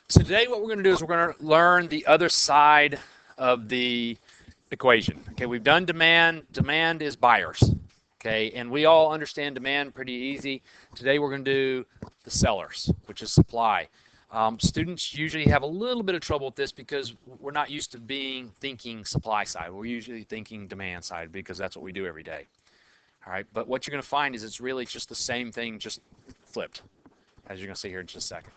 So today what we're going to do is we're going to learn the other side of the equation. Okay, we've done demand. Demand is buyers. Okay, and we all understand demand pretty easy. Today we're going to do the sellers, which is supply. Students usually have a little bit of trouble with this because we're not used to thinking supply side. We're usually thinking demand side because that's what we do every day. All right, but what you're going to find is it's really just the same thing, just flipped, as you're going to see here in just a second.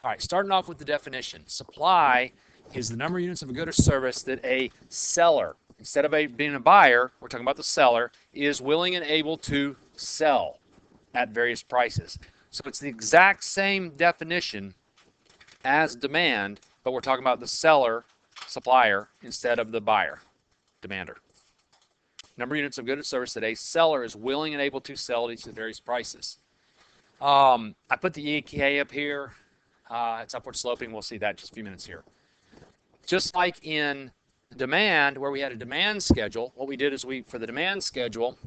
All right, starting off with the definition. Supply is the number of units of a good or service that a seller, instead of being a buyer, we're talking about the seller, is willing and able to sell at various prices. So it's the exact same definition as demand, but we're talking about the seller, supplier, instead of the buyer, demander. Number of units of good or service that a seller is willing and able to sell at each of the various prices. I put the EK up here. It's upward sloping. We'll see that in just a few minutes here. Just like in demand, where we had a demand schedule, what we did is for the demand schedule,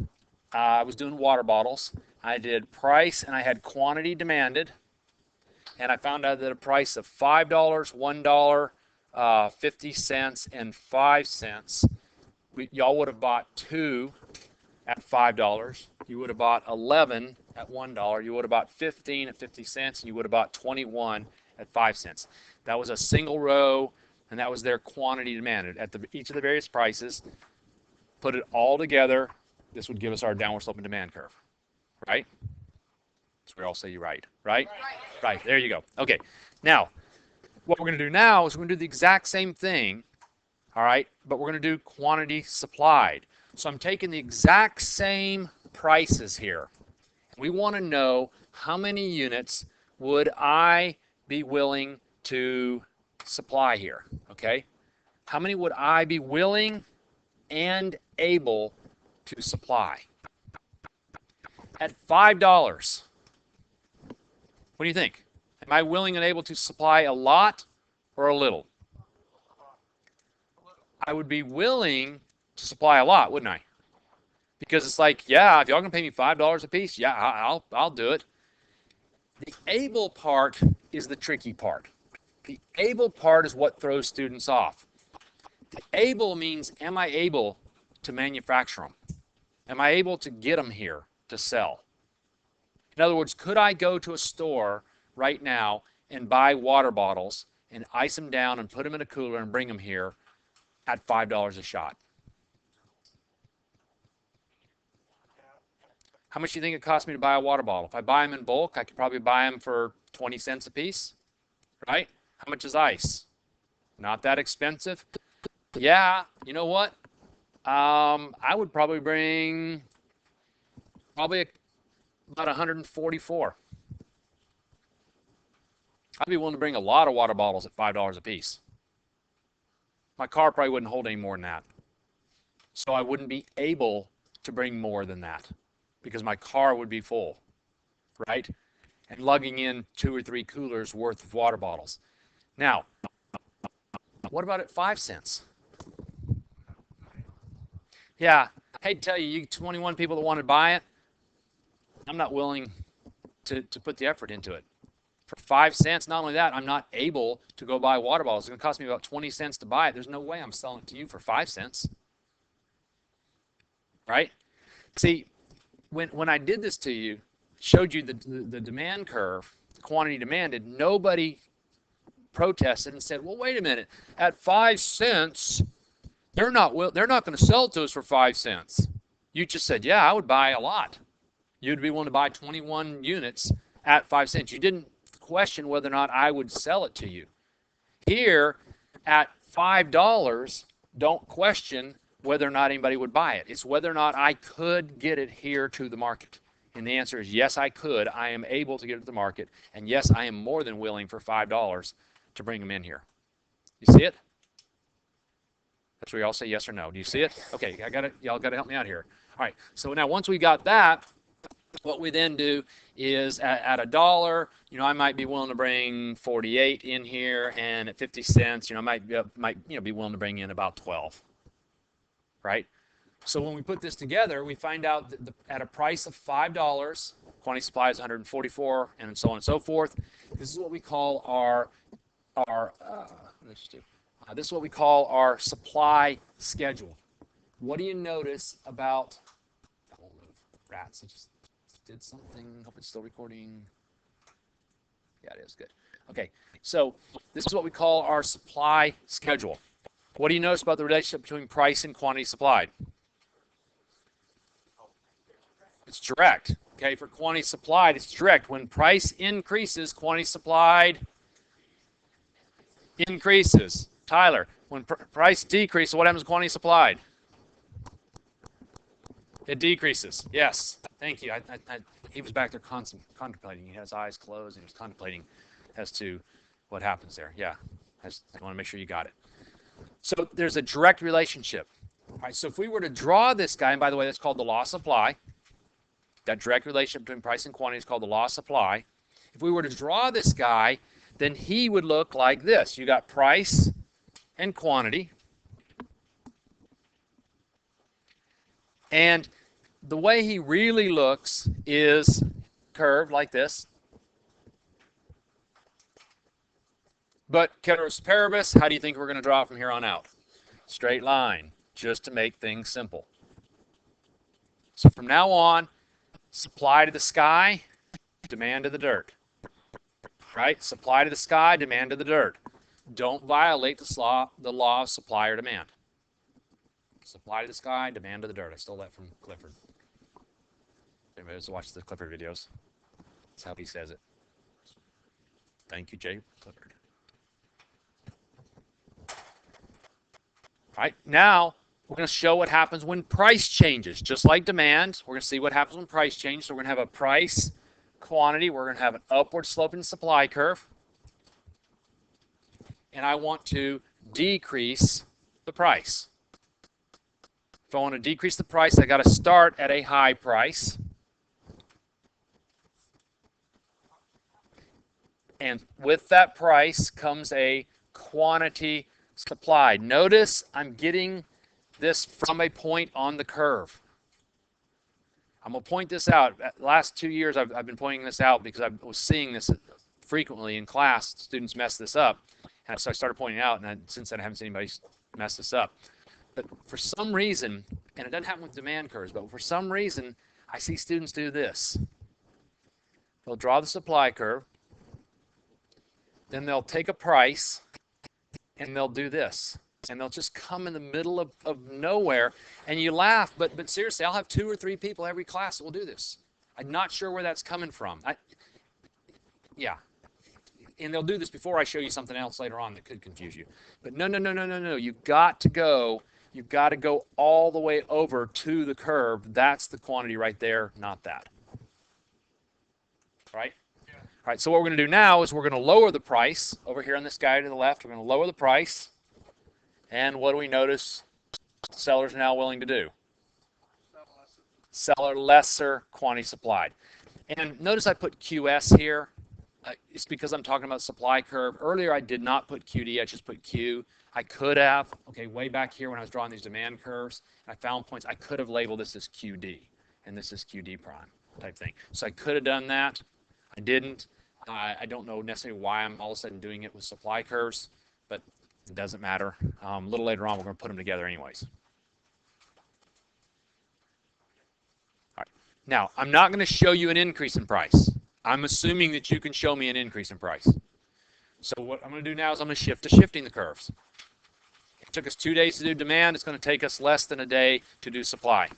I was doing water bottles. I did price and I had quantity demanded. And I found out that a price of $5, $1, 50 cents, and 5 cents, y'all would have bought 2 at $5. You would have bought 11 at $1. You would have bought 15 at 50 cents. And you would have bought 21 at 5 cents. That was a single row, and that was their quantity demanded at each of the various prices. Put it all together. This would give us our downward sloping demand curve, right? That's where I'll say you're right, right? Right. There you go. Okay. Now, what we're going to do now is we're going to do the exact same thing, all right, but we're going to do quantity supplied. So I'm taking the exact same prices here. We want to know how many units would I be willing to supply here, okay? How many would I be willing and able to supply? At $5, what do you think? Am I willing and able to supply a lot or a little? I would be willing to supply a lot, wouldn't I? Because it's like, yeah, if y'all can pay me $5 a piece, yeah, I'll do it. The able part is the tricky part. The able part is what throws students off. The able means, am I able to manufacture them? Am I able to get them here to sell? In other words, could I go to a store right now and buy water bottles and ice them down and put them in a cooler and bring them here at $5 a shot? How much do you think it costs me to buy a water bottle? If I buy them in bulk, I could probably buy them for 20 cents a piece, right? How much is ice? Not that expensive. Yeah, you know what? I would probably bring about 144. I'd be willing to bring a lot of water bottles at $5 a piece. My car probably wouldn't hold any more than that. So I wouldn't be able to bring more than that because my car would be full, right? And lugging in 2 or 3 coolers worth of water bottles. Now, what about at 5 cents? Yeah, I hate to tell you, you 21 people that want to buy it, I'm not willing to put the effort into it. For 5 cents, not only that, I'm not able to go buy water bottles. It's going to cost me about 20 cents to buy it. There's no way I'm selling it to you for 5 cents. Right? See, when I did this to you, showed you the demand curve, the quantity demanded, nobody protested and said, well, wait a minute, at 5 cents, they're not going to sell it to us for 5 cents. You just said, yeah, I would buy a lot. You'd be willing to buy 21 units at 5 cents. You didn't question whether or not I would sell it to you. Here, at $5, don't question whether or not anybody would buy it. It's whether or not I could get it here to the market. And the answer is yes, I could. I am able to get it to the market. And yes, I am more than willing for $5 to bring them in here. You see it? That's where y'all say yes or no. Do you see it? Okay, y'all got to help me out here. All right, so now once we got that, what we then do is at $1, I might be willing to bring 48 in here, and at 50 cents, I might be willing to bring in about 12. Right? So when we put this together, we find out that at a price of $5, quantity supply is 144, and so on and so forth. This is what we call our our this is what we call our supply schedule. What do you notice about rats? I just did something. Hope it's still recording. Yeah, it is. Good. Okay, so this is what we call our supply schedule. What do you notice about the relationship between price and quantity supplied? It's direct. Okay, for quantity supplied, it's direct. When price increases, quantity supplied increases. Tyler, when price decreases, what happens to quantity supplied? It decreases. Yes. Thank you. He was back there contemplating. He had his eyes closed and he was contemplating as to what happens there. Yeah. I want to make sure you got it. So there's a direct relationship. All right. So if we were to draw this guy, and by the way, that's called the law of supply. That direct relationship between price and quantity is called the law of supply. If we were to draw this guy, then he would look like this. You got price and quantity. And the way he really looks is curved like this. But ceteris paribus, how do you think we're going to draw from here on out? Straight line, just to make things simple. So from now on, supply to the sky, demand to the dirt. Right? Supply to the sky, demand to the dirt. Don't violate the law of supply or demand. Supply to the sky, demand to the dirt. I stole that from Clifford. Anybody who's watched the Clifford videos? That's how he says it. Thank you, Jay Clifford. All right, now we're going to show what happens when price changes. Just like demand, we're going to see what happens when price changes. So we're going to have a price quantity. We're going to have an upward sloping supply curve. And I want to decrease the price. If I want to decrease the price, I got to start at a high price. And with that price comes a quantity supplied. Notice I'm getting this from a point on the curve. I'm going to point this out. The last 2 years I've been pointing this out because I was seeing this frequently in class. Students mess this up. And so I started pointing out, and since then I haven't seen anybody mess this up. But for some reason, and it doesn't happen with demand curves, but for some reason I see students do this. They'll draw the supply curve. Then they'll take a price, and they'll do this. And they'll just come in the middle of nowhere. And you laugh, but seriously, I'll have 2 or 3 people every class that will do this. I'm not sure where that's coming from. Yeah. And they'll do this before I show you something else later on that could confuse you. But no. You've got to go all the way over to the curve. That's the quantity right there, not that. Right? All right, so what we're going to do now is we're going to lower the price. Over here on this guy to the left, we're going to lower the price. And what do we notice sellers are now willing to do? Sell a lesser quantity supplied. And notice I put QS here. It's because I'm talking about supply curve. Earlier I did not put QD, I just put Q. I could have, okay, way back here when I was drawing these demand curves, I found points, I could have labeled this as QD, and this is QD prime type thing. So I could have done that. I didn't. I don't know necessarily why I'm all of a sudden doing it with supply curves, but it doesn't matter. A little later on, we're going to put them together anyways. All right. Now, I'm not going to show you an increase in price. I'm assuming that you can show me an increase in price. So what I'm going to do now is I'm going to shift to shifting the curves. It took us 2 days to do demand. It's going to take us less than a day to do supply.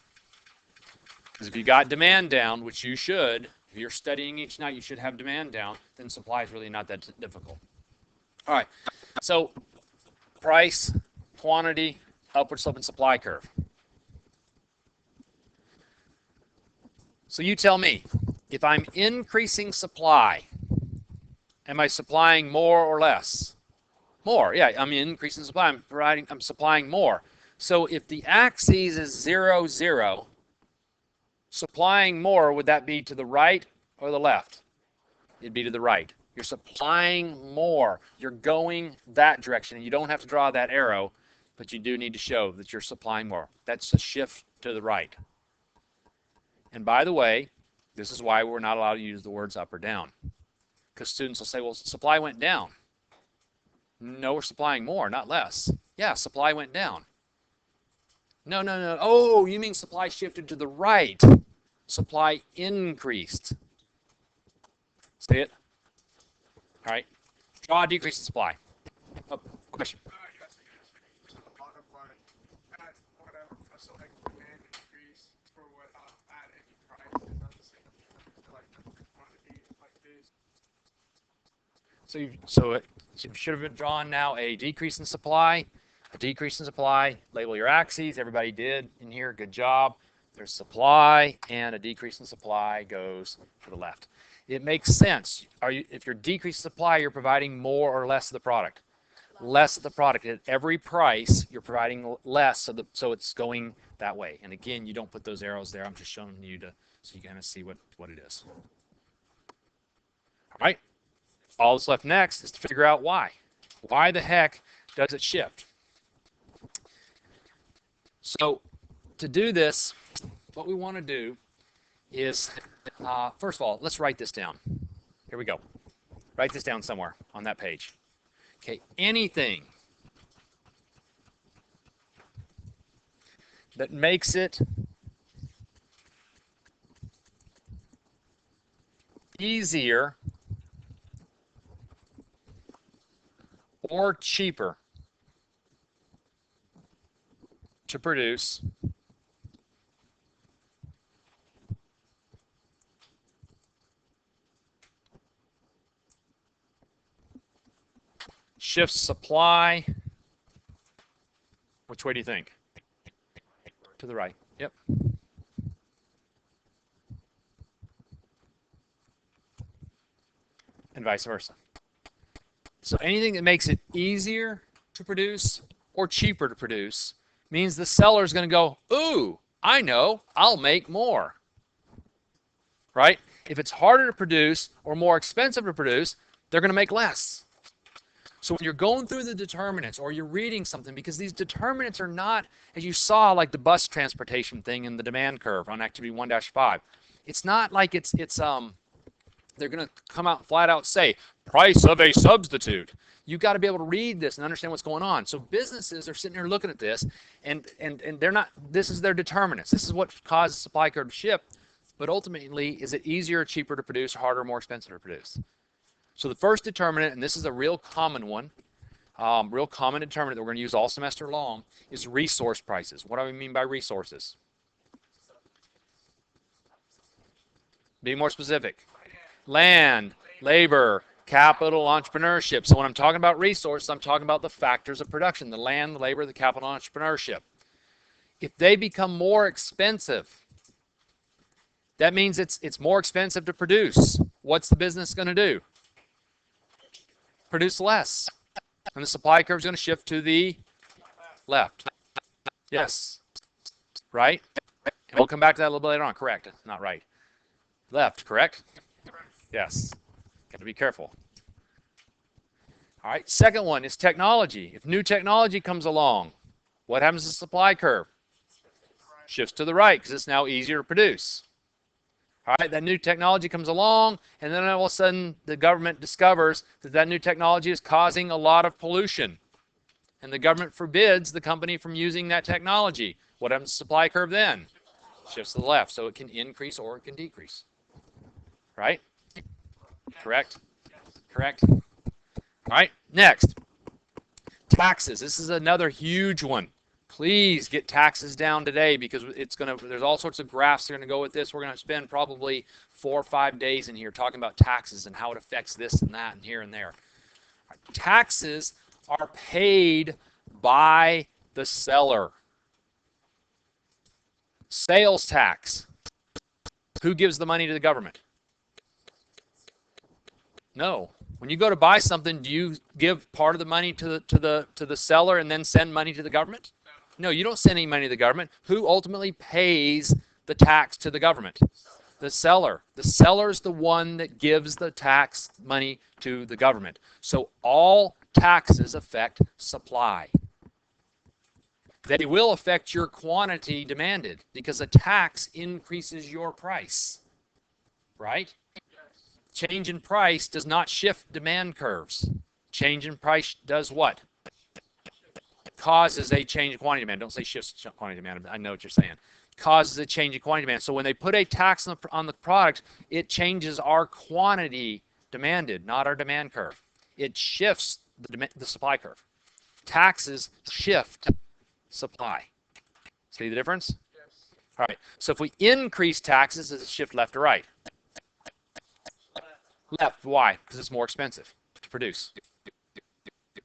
Because if you got demand down, which you should, if you're studying each night, you should have demand down, then supply is really not that difficult. All right, so price, quantity, upward sloping supply curve. So you tell me, if I'm increasing supply, am I supplying more or less? More, yeah, I'm increasing supply, I'm supplying more. So if the axis is 0, 0, supplying more, would that be to the right or the left? It'd be to the right. You're supplying more. You're going that direction. And you don't have to draw that arrow, but you do need to show that you're supplying more. That's a shift to the right. And by the way, this is why we're not allowed to use the words up or down. Because students will say, well, supply went down. No, we're supplying more, not less. Yeah, supply went down. No, no, no. Oh, you mean supply shifted to the right. Supply increased. See it? All right. Draw a decrease in supply. Oh, question. So you should have drawn now a decrease in supply, a decrease in supply. Label your axes. Everybody did in here. Good job. There's supply, and a decrease in supply goes to the left. It makes sense. If you're decreasing supply, you're providing more or less of the product. Less of the product. At every price, you're providing less, so it's going that way. And again, you don't put those arrows there. I'm just showing you so you kind of see what it is. All right. All that's left next is to figure out why. Why the heck does it shift? So to do this, what we want to do is, first of all, let's write this down. Here we go. Write this down somewhere on that page. Okay, anything that makes it easier or cheaper to produce shifts supply. Which way do you think? To the right. Yep. And vice versa. So anything that makes it easier to produce or cheaper to produce means the seller is going to go, ooh, I know, I'll make more. Right? If it's harder to produce or more expensive to produce, they're going to make less. So when you're going through the determinants or you're reading something, because these determinants are not, as you saw, like the bus transportation thing in the demand curve on activity 1-5. It's not like they're going to come out and flat out say, price of a substitute. You've got to be able to read this and understand what's going on. So businesses are sitting there looking at this, and they're not, this is their determinants. This is what causes supply curve to shift. But ultimately, is it easier or cheaper to produce, harder or more expensive to produce? So the first determinant, and this is a real common one, real common determinant that we're going to use all semester long, is resource prices. What do I mean by resources? Be more specific. Land, labor, capital, entrepreneurship. So when I'm talking about resources, I'm talking about the factors of production, the land, the labor, the capital, entrepreneurship. If they become more expensive, that means it's more expensive to produce. What's the business going to do? Produce less. And the supply curve is going to shift to the left. Yes. Right? And we'll come back to that a little bit later on. Correct. Not right. Left, correct? Yes. Got to be careful. All right. Second one is technology. If new technology comes along, what happens to the supply curve? Shifts to the right because it's now easier to produce. All right, that new technology comes along, and then all of a sudden the government discovers that new technology is causing a lot of pollution. And the government forbids the company from using that technology. What happens to the supply curve then? Shifts to the left, so it can increase or it can decrease. Right? Correct? Correct? All right, next. Taxes. This is another huge one. Please get taxes down today because there's all sorts of graphs that are going to go with this. We're going to spend probably 4 or 5 days in here talking about taxes and how it affects this and that and here and there. Taxes are paid by the seller. Sales tax. Who gives the money to the government? No. When you go to buy something, do you give part of the money to the seller and then send money to the government? No, you don't send any money to the government. Who ultimately pays the tax to the government? The seller. The seller is the one that gives the tax money to the government. So all taxes affect supply. They will affect your quantity demanded because a tax increases your price. Right? Change in price does not shift demand curves. Change in price does what? Causes a change in quantity demand. Don't say shifts quantity demand. I know what you're saying. Causes a change in quantity demand. So when they put a tax on the product, it changes our quantity demanded, not our demand curve. It shifts the supply curve. Taxes shift supply. See the difference? Yes. All right. So if we increase taxes, does it shift left or right? Left. Why? Because it's more expensive to produce.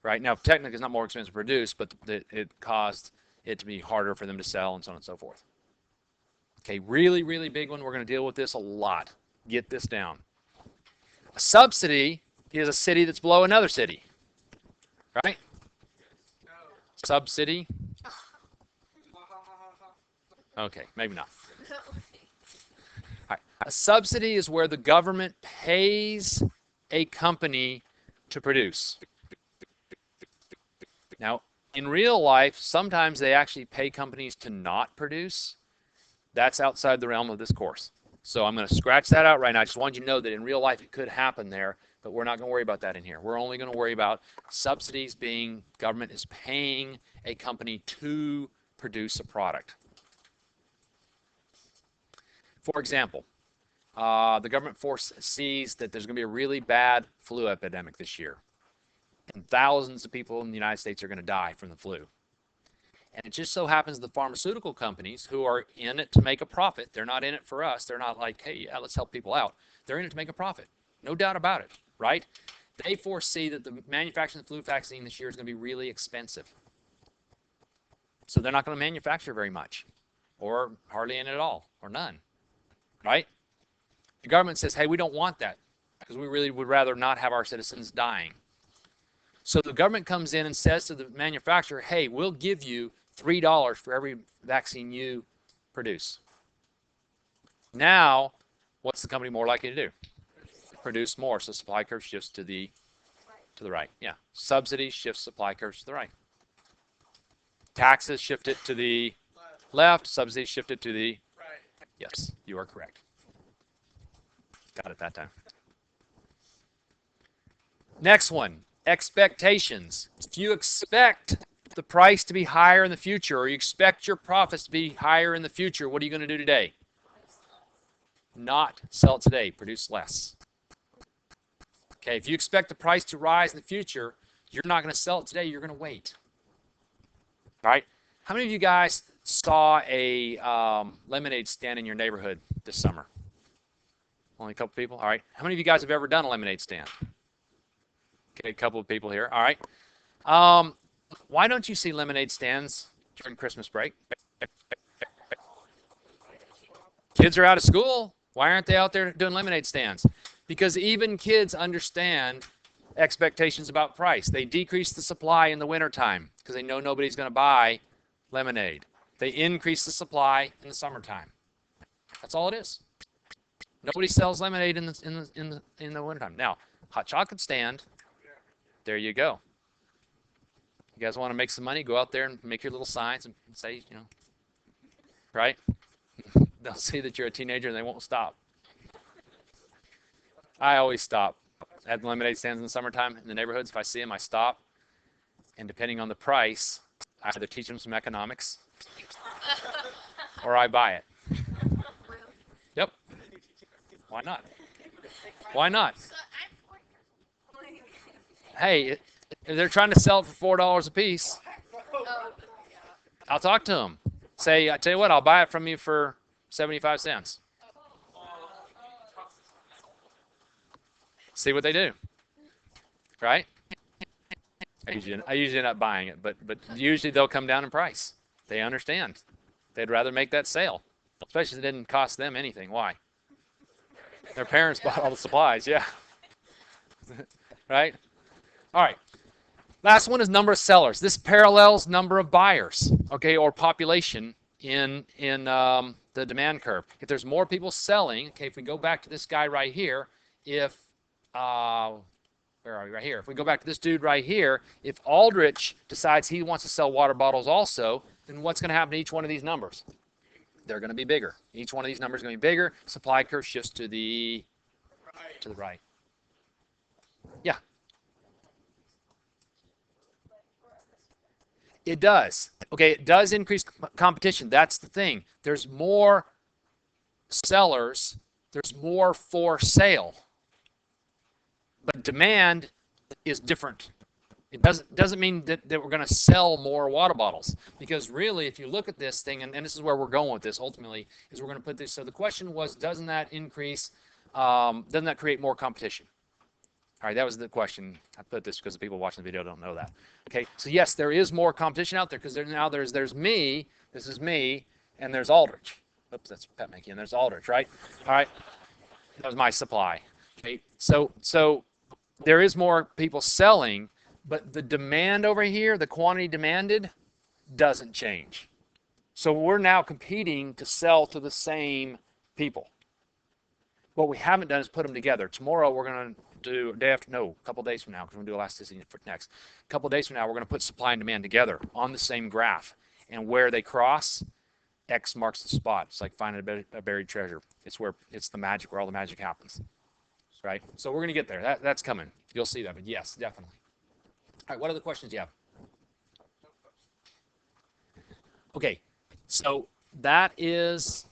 Right? Now, technically, it's not more expensive to produce, but it caused it to be harder for them to sell and so on and so forth. Okay, really, really big one. We're going to deal with this a lot. Get this down. A subsidy is a city that's below another city. Right? Subsidy. Okay, maybe not. All right. A subsidy is where the government pays a company to produce. Now, in real life, sometimes they actually pay companies to not produce. That's outside the realm of this course. So I'm going to scratch that out right now. I just want you to know that in real life it could happen there, but we're not going to worry about that in here. We're only going to worry about subsidies being government is paying a company to produce a product. For example, the government foresees that there's going to be a really bad flu epidemic this year. And thousands of people in the United States are going to die from the flu. And it just so happens the pharmaceutical companies who are in it to make a profit, they're not in it for us. They're not like, hey, yeah, let's help people out. They're in it to make a profit. No doubt about it, right? They foresee that the manufacturing of the flu vaccine this year is going to be really expensive. So they're not going to manufacture very much, or hardly any at all, or none, right? The government says, hey, we don't want that because we really would rather not have our citizens dying. So the government comes in and says to the manufacturer, hey, we'll give you $3 for every vaccine you produce. Now, what's the company more likely to do? Produce more. So supply curve shifts to the right. Yeah. Subsidy shifts supply curves to the right. Taxes shift it to the left. Subsidies shift it to the right. Yes, you are correct. Got it that time. Next one. Expectations. If you expect the price to be higher in the future, or you expect your profits to be higher in the future, what are you going to do today? Not sell it today. Produce less. Okay, if you expect the price to rise in the future, you're not going to sell it today. You're going to wait. All right? How many of you guys saw a lemonade stand in your neighborhood this summer? Only a couple people? All right. How many of you guys have ever done a lemonade stand? Okay, a couple of people here. All right. Why don't you see lemonade stands during Christmas break? Kids are out of school. Why aren't they out there doing lemonade stands? Because even kids understand expectations about price. They decrease the supply in the wintertime because they know nobody's going to buy lemonade. They increase the supply in the summertime. That's all it is. Nobody sells lemonade in the wintertime. Now, hot chocolate stand. There you go. You guys want to make some money? Go out there and make your little signs and say, you know, right? They'll see that you're a teenager and they won't stop. I always stop at the lemonade stands in the summertime in the neighborhoods. If I see them, I stop. And depending on the price, I either teach them some economics or I buy it. Yep. Why not? Why not? Hey, if they're trying to sell it for $4 a piece, I'll talk to them. Say, I tell you what, I'll buy it from you for 75 cents. See what they do, right? I usually end up buying it, but usually they'll come down in price. They understand. They'd rather make that sale, especially if it didn't cost them anything. Why? Their parents bought all the supplies, yeah. Right? All right. Last one is number of sellers. This parallels number of buyers, okay, or population in the demand curve. If there's more people selling, okay, if we go back to this guy right here, if where are we? Right here. If we go back to this dude right here, if Aldrich decides he wants to sell water bottles also, then what's going to happen to each one of these numbers? They're going to be bigger. Each one of these numbers is going to be bigger. Supply curve shifts to the right. Yeah. It does. Okay, it does increase competition. That's the thing. There's more sellers, there's more for sale. But demand is different. It doesn't mean that we're going to sell more water bottles, because really, if you look at this thing, and this is where we're going with this ultimately, is we're going to put this. So the question was, doesn't that increase? Doesn't that create more competition? All right, that was the question. I put this because the people watching the video don't know that. Okay, so yes, there is more competition out there, because now there's me. This is me, and there's Aldrich. Oops, that's Pet Mickey, and there's Aldrich, right? All right, that was my supply. Okay, so there is more people selling, but the demand over here, the quantity demanded, doesn't change. So we're now competing to sell to the same people. What we haven't done is put them together. Tomorrow we're going to do, a couple days from now, because we're going to do elasticity for next. A couple days from now, we're going to put supply and demand together on the same graph. And where they cross, X marks the spot. It's like finding a buried treasure. It's the magic, where all the magic happens. Right? So we're going to get there. That's coming. You'll see that. But yes, definitely. All right, what other questions do you have? Okay, so that is